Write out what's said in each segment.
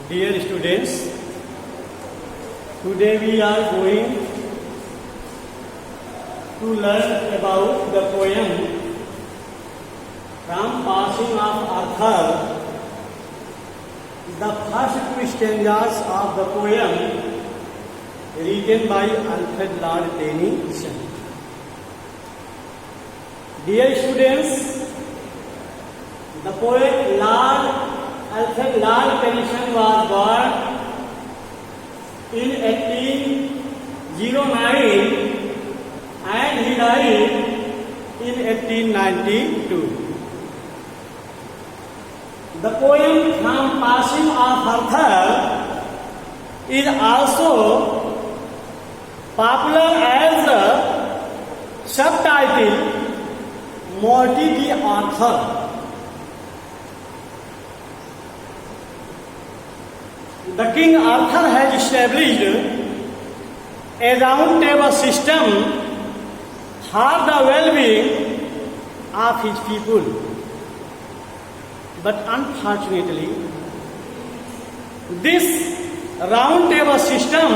Dear students, today we are going to learn about the poem from Passing of Arthur. The first two stanzas of the poem written by Alfred Lord Tennyson. Dear students, the poet Alfred Lord Tennyson was born in 1809 and he died in 1892. The poem from Passing of Arthur is also popular as the subtitle Morty the Author. The King Arthur has established a round table system for the well-being of his people. But unfortunately, this round table system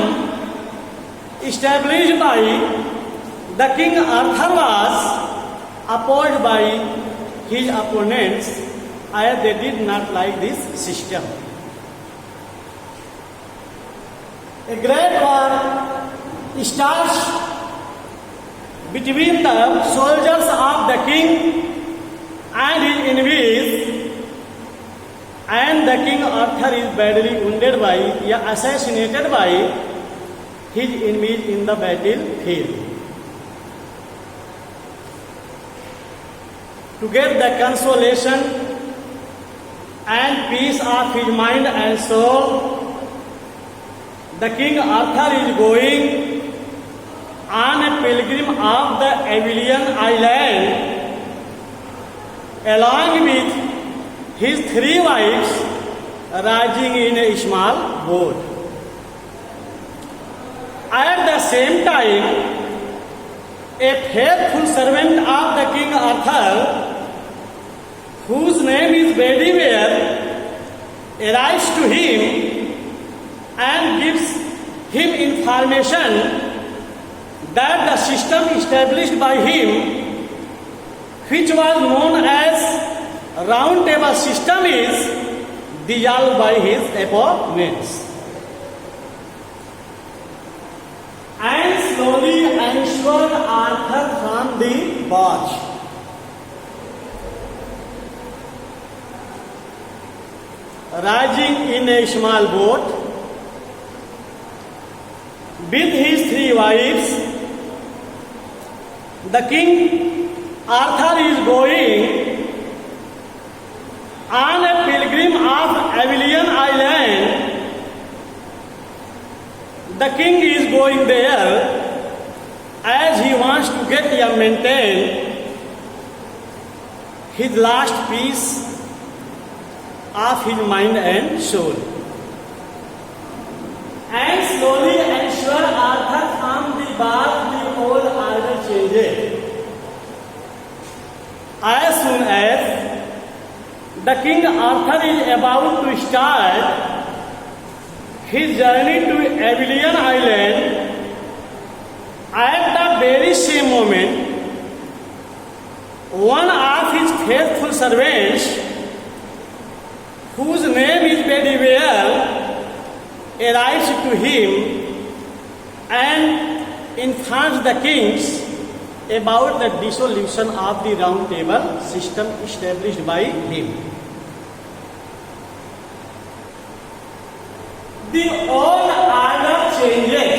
established by the King Arthur was opposed by his opponents as they did not like this system. A great war starts between the soldiers of the king and his enemies, and the King Arthur is badly wounded by, assassinated by his enemies in the battlefield. To get the consolation and peace of his mind and soul, the King Arthur is going on a pilgrim of the Avilion Island along with his 3 wives riding in a small boat. At the same time, a faithful servant of the King Arthur, whose name is Bedivere, arrives to him and gives him information that the system established by him, which was known as round table system, is dissolved by his opponents. And slowly ensured Arthur from the barge. Rising in a small boat with his 3 wives, the King Arthur is going on a pilgrim of Avilion Island. The king is going there as he wants to get and maintain his last peace of his mind and soul. And slowly ensure Arthur from the barge the old order changes. As soon as the King Arthur is about to start his journey to Avilion Island, at the very same moment, one of his faithful servants, whose name is Bedivere, arrives to him and informs the kings about the dissolution of the round table system established by him. The old order changes.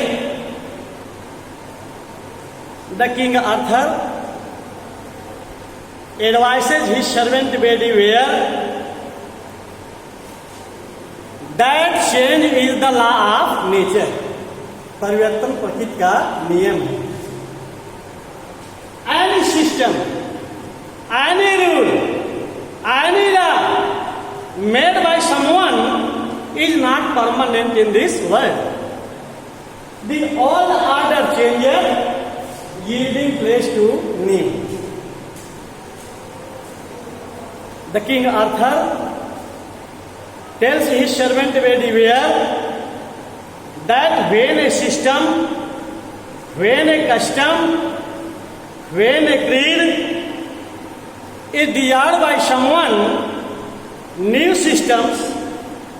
The King Arthur advises his servant Bedivere that change is the law of nature. परिवर्तन प्रकृति का नियम है. Any system, any rule, any law made by someone is not permanent in this world. The old order changes, yielding place to new. The King Arthur tells his servant Bedivere that when a system, when a custom, when a creed is desired by someone, new systems,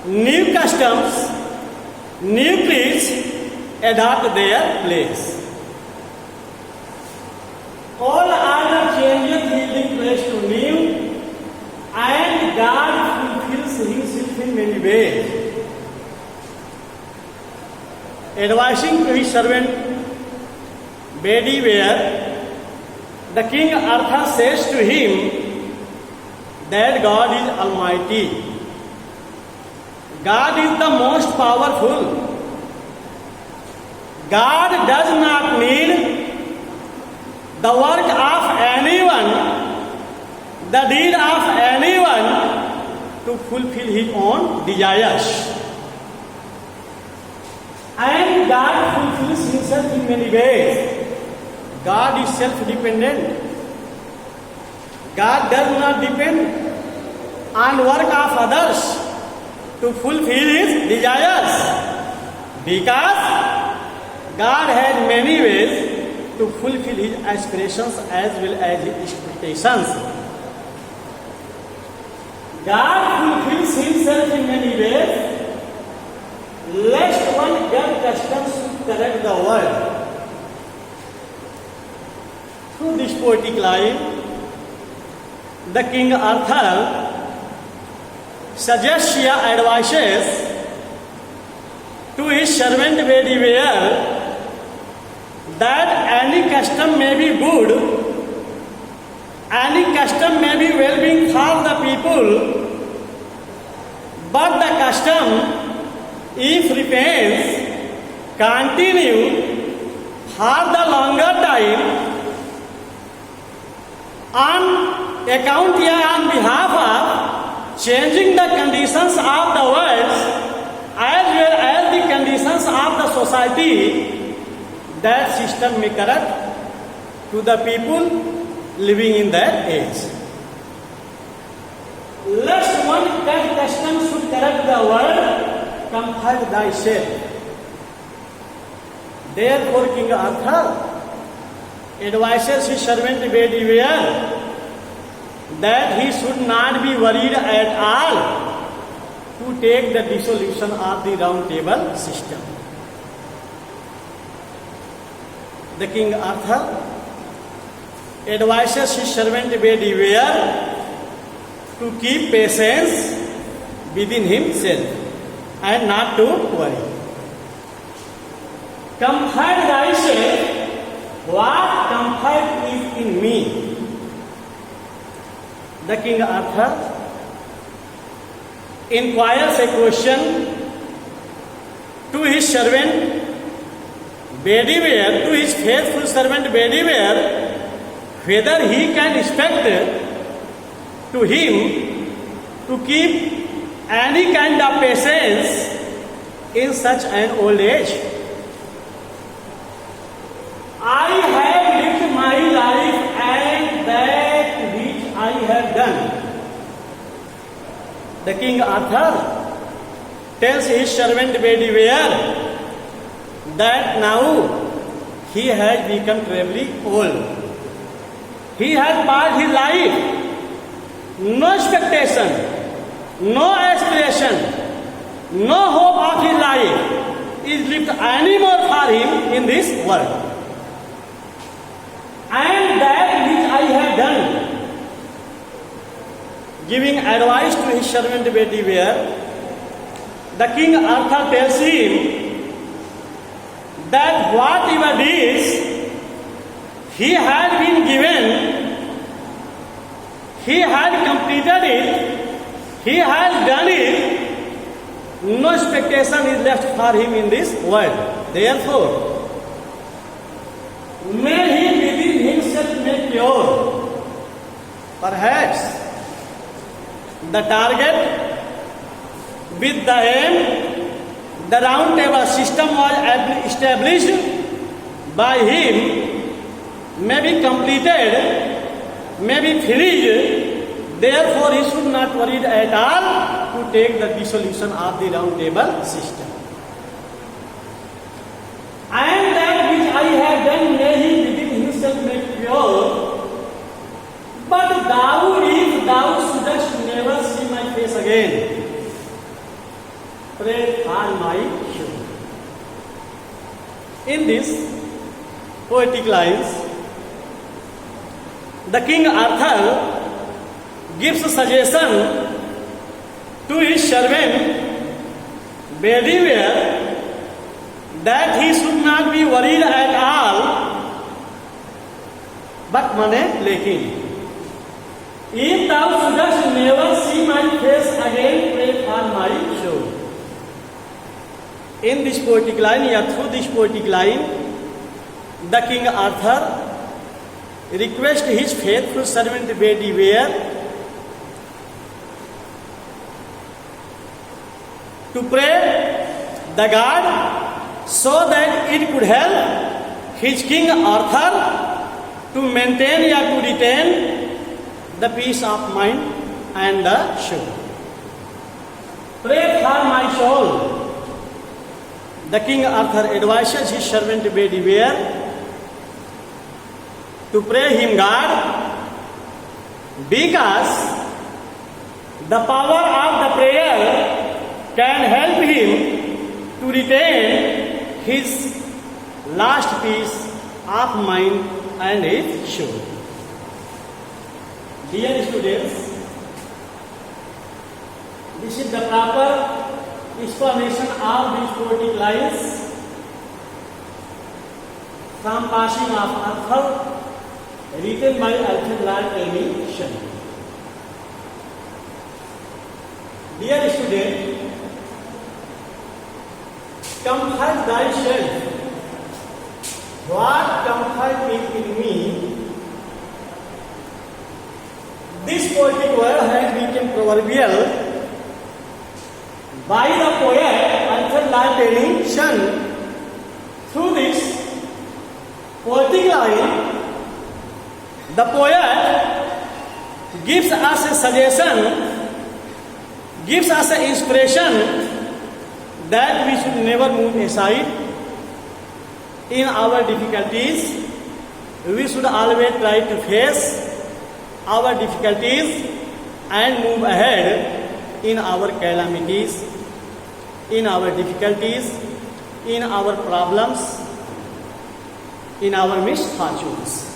new customs, new creeds adopt their place. All other changes yielding place to new, and God fulfills himself in many ways. Advising to his servant Bedivere, the king Arthur says to him that God is almighty. God is the most powerful. God does not need the work of anyone, the deed of anyone to fulfill his own desires. And God fulfills himself in many ways. God is self-dependent. God does not depend on work of others to fulfill his desires, because God has many ways to fulfill his aspirations as well as his expectations. God fulfills himself in many ways, lest one get customs to correct the world. Through this poetic line, the King Arthur suggests or advises to his servant Bedivere that any custom may be good, any custom may be well-being for the people, but the custom, if remains, continue for the longer time on account or on behalf of changing the conditions of the world as well as the conditions of the society, that system may correct to the people living in that age. Lest one custom should correct the world, comfort thyself. Therefore, King Arthur advises his servant Bedivere that he should not be worried at all to take the dissolution of the round table system. The King Arthur advises his servant Bedivere to keep patience within himself and not to worry. Comfort thyself. What comfort is in me? The King Arthur inquires a question to his servant Bedivere, to his faithful servant Bedivere, whether he can expect to him to keep any kind of patience in such an old age. I have lived my life and that which I have done. The King Arthur tells his servant Bedivere that now he has become terribly old. He has passed his life, no expectation, no aspiration, no hope of his life is left anymore for him in this world. And that which I have done, giving advice to his servant Bedivere, the King Arthur tells him that whatever deeds he had been given, he had completed it, he has done it, no expectation is left for him in this world. Therefore, may he within himself make pure. Perhaps the target with the aim, the round table system was established by him, may be completed, may be finished. Therefore, he should not worry at all to take the dissolution of the round table system. And that which I have done may he within himself make pure. But thou, if thou shouldst never see my face again, pray for my soul. In this poetic lines, the King Arthur gives a suggestion to his servant Bedivere that he should not be worried at all, but mane lekin, if thou shouldst never see my face again, pray for my soul. In this poetic line, through this poetic line, the King Arthur requests his faithful servant Bedivere to pray the God so that it could help his King Arthur to maintain or to retain the peace of mind and the soul. Pray for my soul. The King Arthur advises his servant Bedivere to pray him God, because the power of the prayer can help him to retain his last peace of mind and his soul. Dear students, this is the proper explanation of these poetic lines from Passing of Arthur, written by Alfred Lord Tennyson. Dear student, comfort thyself. What comfort is in me? This poetic word has become proverbial by the poet Alfred Lord Tennyson. Through this poetic line, the poet gives us a suggestion, gives us an inspiration that we should never move aside in our difficulties. We should always try to face our difficulties and move ahead in our calamities, in our difficulties, in our problems, in our misfortunes.